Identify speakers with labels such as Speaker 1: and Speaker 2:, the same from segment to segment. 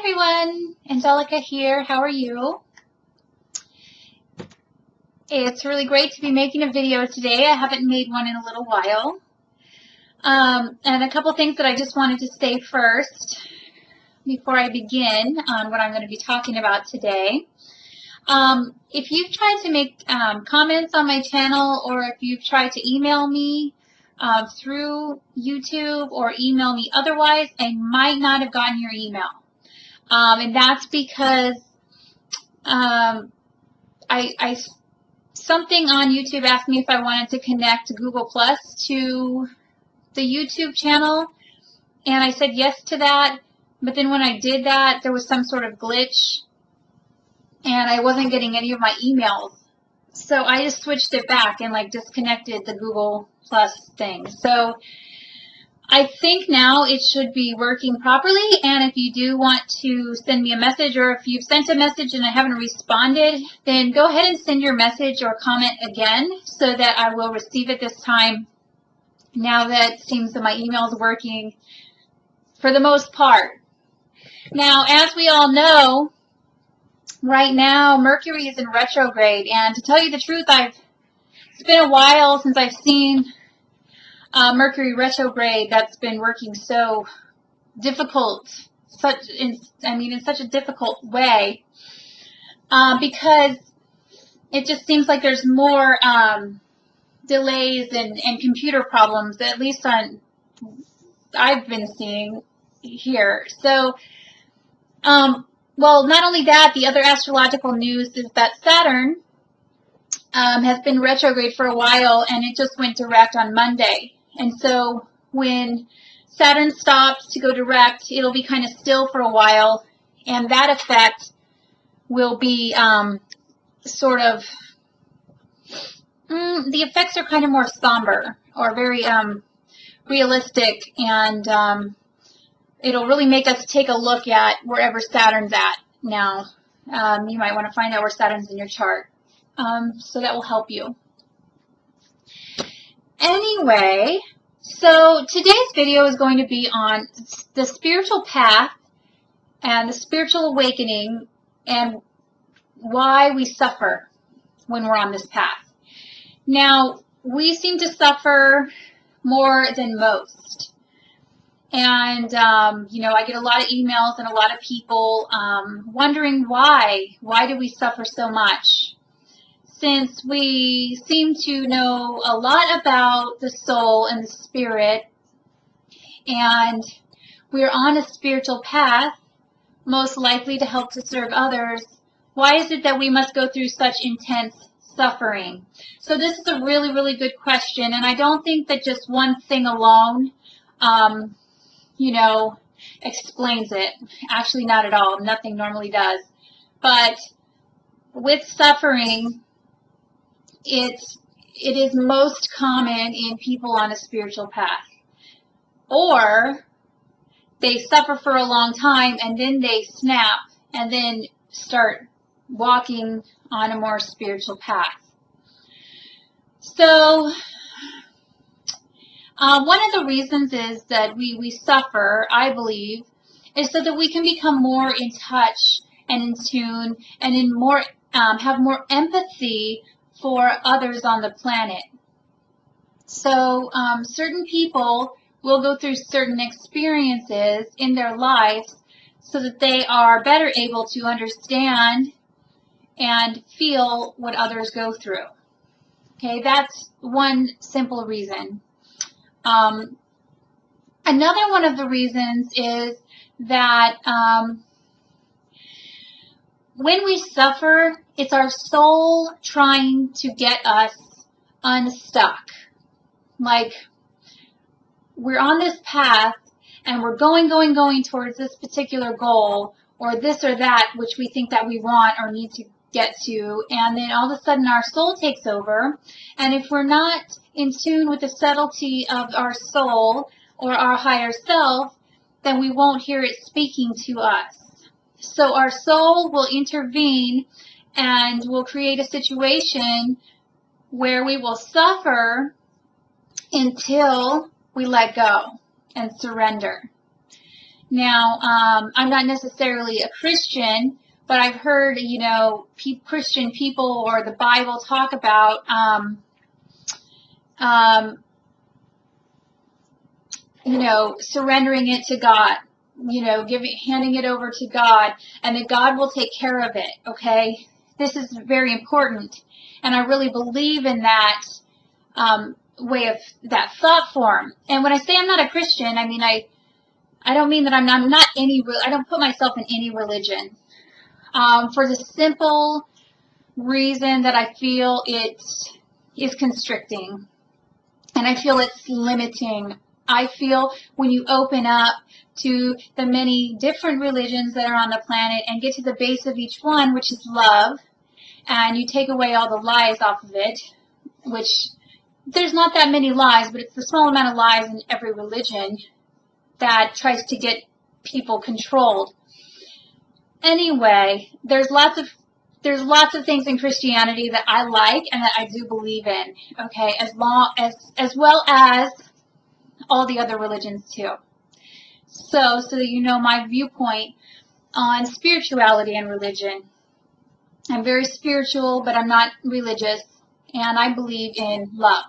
Speaker 1: everyone, Angelica here. How are you? It's really great to be making a video today. I haven't made one in a little while. And a couple things that I just wanted to say first before I begin on what I'm going to be talking about today. If you've tried to make comments on my channel, or if you've tried to email me through YouTube or email me otherwise, I might not have gotten your email. And that's because something on YouTube asked me if I wanted to connect Google Plus to the YouTube channel, and I said yes to that. But then when I did that, there was some sort of glitch, and I wasn't getting any of my emails. So I just switched it back and disconnected the Google Plus thing. So I think now it should be working properly, and if you do want to send me a message, or if you've sent a message and I haven't responded, then go ahead and send your message or comment again so that I will receive it this time, now that it seems that my email is working for the most part. Now, as we all know, right now Mercury is in retrograde, and to tell you the truth, it's been a while since I've seen Mercury retrograde that's been working so difficult, in such a difficult way, because it just seems like there's more delays and computer problems, at least I've been seeing here. So, well, not only that, the other astrological news is that Saturn has been retrograde for a while, and it just went direct on Monday. And so when Saturn stops to go direct, it'll be kind of still for a while, and that effect will be sort of, the effects are kind of more somber, or very realistic, and it'll really make us take a look at wherever Saturn's at now. You might want to find out where Saturn's in your chart, so that will help you. Anyway, so today's video is going to be on the spiritual path and the spiritual awakening, and why we suffer when we're on this path. Now, we seem to suffer more than most. And, I get a lot of emails and a lot of people wondering why. Why do we suffer so much? Since we seem to know a lot about the soul and the spirit, and we're on a spiritual path, most likely to help to serve others, why is it that we must go through such intense suffering? So this is a really, really good question, and I don't think that just one thing alone, explains it. Actually, not at all. Nothing normally does. But with suffering, it is most common in people on a spiritual path. Or they suffer for a long time, and then they snap and then start walking on a more spiritual path. So one of the reasons is that we suffer, I believe, is so that we can become more in touch and in tune, and have more empathy for others on the planet. So certain people will go through certain experiences in their lives so that they are better able to understand and feel what others go through. Okay, that's one simple reason. Another one of the reasons is that when we suffer, it's our soul trying to get us unstuck. Like, we're on this path, and we're going towards this particular goal, or this or that, which we think that we want or need to get to, and then all of a sudden our soul takes over, and if we're not in tune with the subtlety of our soul or our higher self, then we won't hear it speaking to us. So our soul will intervene and will create a situation where we will suffer until we let go and surrender. Now, I'm not necessarily a Christian, but I've heard, you know, Christian people or the Bible talk about you know, surrendering it to God, you know, handing it over to God, and that God will take care of it, okay? This is very important, and I really believe in that way of that thought form. And when I say I'm not a Christian, I mean, I don't mean that I'm not any, I don't put myself in any religion, for the simple reason that I feel it is constricting, and I feel it's limiting. I feel when you open up to the many different religions that are on the planet and get to the base of each one, which is love, and you take away all the lies off of it, which there's not that many lies, but it's the small amount of lies in every religion that tries to get people controlled. Anyway, there's lots of things in Christianity that I like and that I do believe in, okay, as well as all the other religions too. So that you know my viewpoint on spirituality and religion. I'm very spiritual, but I'm not religious, and I believe in love.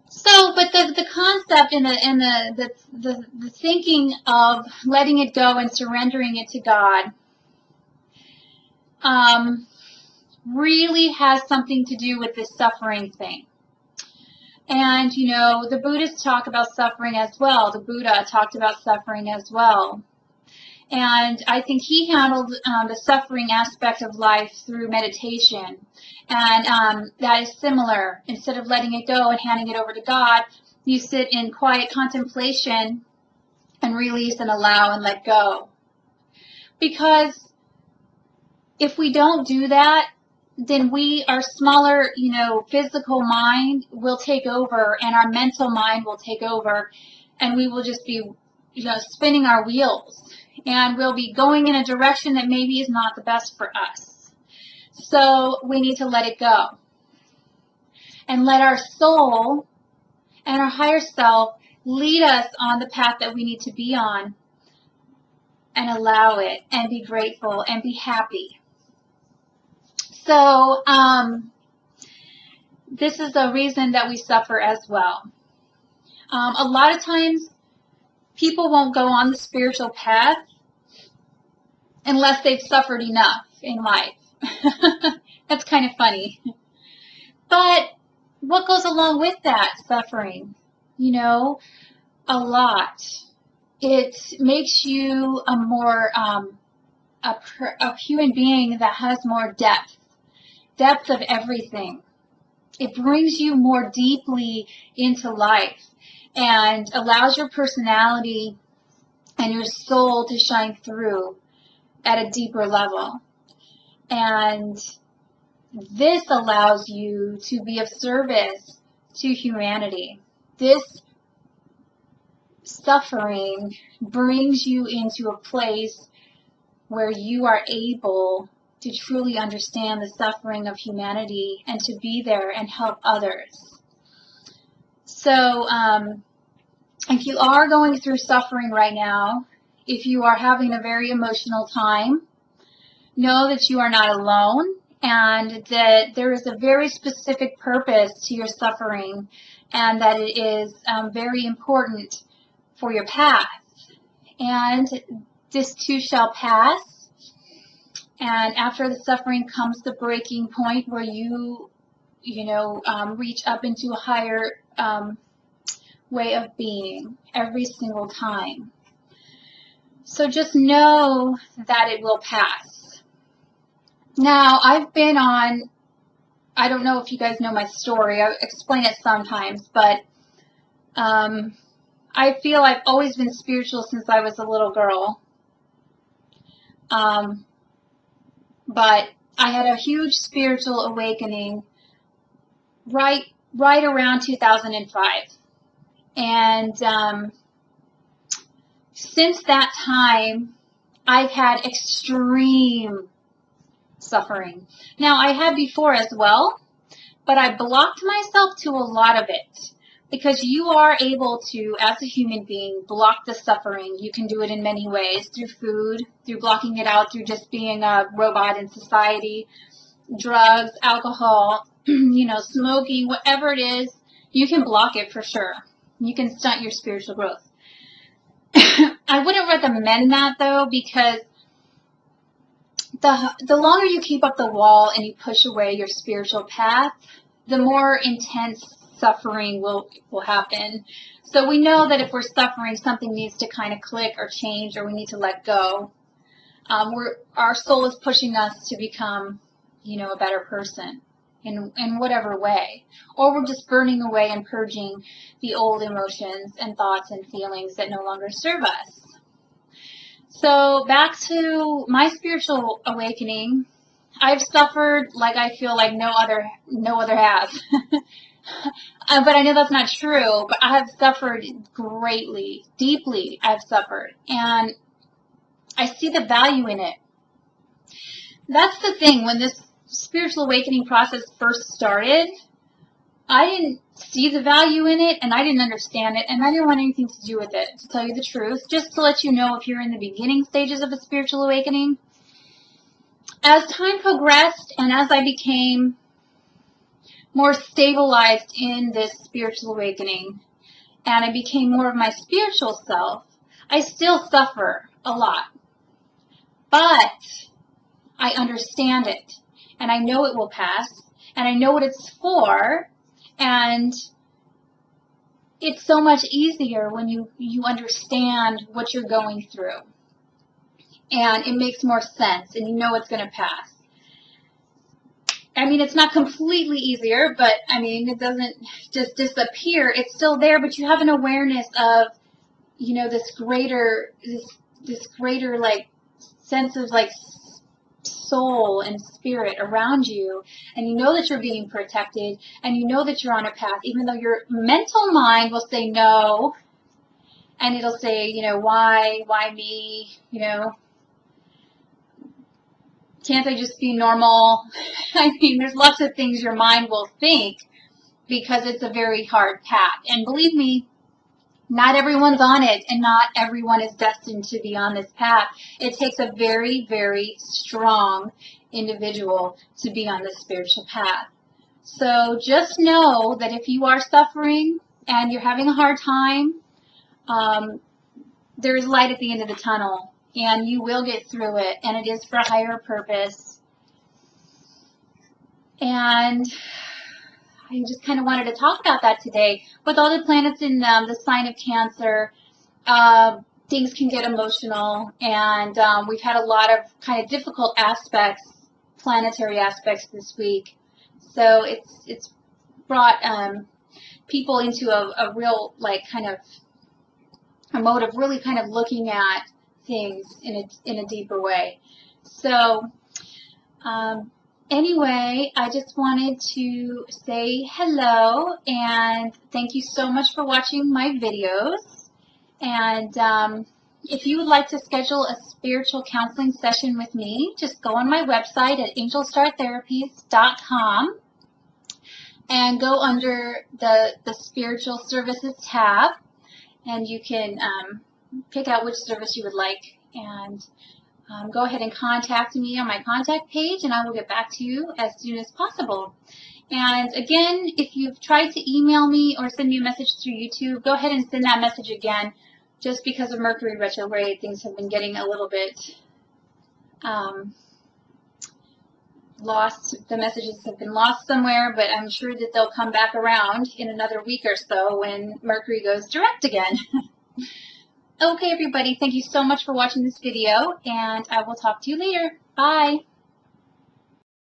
Speaker 1: So, but the concept and the thinking of letting it go and surrendering it to God really has something to do with this suffering thing. And, you know, the Buddhists talk about suffering as well. The Buddha talked about suffering as well. And I think he handled the suffering aspect of life through meditation. And that is similar. Instead of letting it go and handing it over to God, you sit in quiet contemplation and release and allow and let go. Because if we don't do that, then our smaller, you know, physical mind will take over, and our mental mind will take over, and we will just be, you know, spinning our wheels, and we'll be going in a direction that maybe is not the best for us. So we need to let it go and let our soul and our higher self lead us on the path that we need to be on, and allow it and be grateful and be happy. So this is the reason that we suffer as well. A lot of times people won't go on the spiritual path unless they've suffered enough in life. That's kind of funny. But what goes along with that suffering? You know, a lot. It makes you a more a human being that has more depth of everything. It brings you more deeply into life and allows your personality and your soul to shine through at a deeper level. And this allows you to be of service to humanity. This suffering brings you into a place where you are able to truly understand the suffering of humanity and to be there and help others. So if you are going through suffering right now, if you are having a very emotional time, know that you are not alone and that there is a very specific purpose to your suffering, and that it is very important for your path. And this too shall pass. And after the suffering comes the breaking point where you reach up into a higher way of being every single time. So just know that it will pass. Now, I've been on, I don't know if you guys know my story. I explain it sometimes, but I feel I've always been spiritual since I was a little girl. But I had a huge spiritual awakening right around 2005. And since that time, I've had extreme suffering. Now, I had before as well, but I blocked myself to a lot of it because you are able to, as a human being, block the suffering. You can do it in many ways, through food, through blocking it out, through just being a robot in society, drugs, alcohol, smoking, whatever it is, you can block it for sure. You can stunt your spiritual growth. I wouldn't recommend that, though, because the longer you keep up the wall and you push away your spiritual path, the more intense suffering will happen. So we know that if we're suffering, something needs to kind of click or change, or we need to let go. Our soul is pushing us to become, a better person in whatever way. Or we're just burning away and purging the old emotions and thoughts and feelings that no longer serve us. So back to my spiritual awakening. I've suffered like I feel like no other has. But I know that's not true, but I have suffered greatly, deeply I've suffered. And I see the value in it. That's the thing. When this spiritual awakening process first started, I didn't see the value in it, and I didn't understand it, and I didn't want anything to do with it, to tell you the truth. Just to let you know, if you're in the beginning stages of a spiritual awakening, as time progressed and as I became more stabilized in this spiritual awakening, and I became more of my spiritual self, I still suffer a lot. But I understand it, and I know it will pass, and I know what it's for, and it's so much easier when you understand what you're going through. And it makes more sense, and you know it's going to pass. I mean, it's not completely easier, but, it doesn't just disappear. It's still there, but you have an awareness of, this greater, like, sense of, like, soul and spirit around you, and you know that you're being protected, and you know that you're on a path, even though your mental mind will say no, and it'll say, why me, can't I just be normal? There's lots of things your mind will think, because it's a very hard path, and believe me, not everyone's on it, and not everyone is destined to be on this path. It takes a very, very strong individual to be on this spiritual path. So just know that if you are suffering and you're having a hard time, there is light at the end of the tunnel, and you will get through it, and it is for a higher purpose. And I just kind of wanted to talk about that today. With all the planets in the sign of Cancer, things can get emotional, and we've had a lot of kind of difficult aspects, planetary aspects this week. So it's brought people into a real, like, kind of a mode of really kind of looking at things in a deeper way. So anyway, I just wanted to say hello, and thank you so much for watching my videos. And if you would like to schedule a spiritual counseling session with me, just go on my website at angelstartherapies.com and go under the spiritual services tab, and you can pick out which service you would like, and go ahead and contact me on my contact page, and I will get back to you as soon as possible. And again, if you've tried to email me or send me a message through YouTube, go ahead and send that message again. Just because of Mercury retrograde, things have been getting a little bit lost. The messages have been lost somewhere, but I'm sure that they'll come back around in another week or so when Mercury goes direct again. Okay, everybody, thank you so much for watching this video, and I will talk to you later. Bye.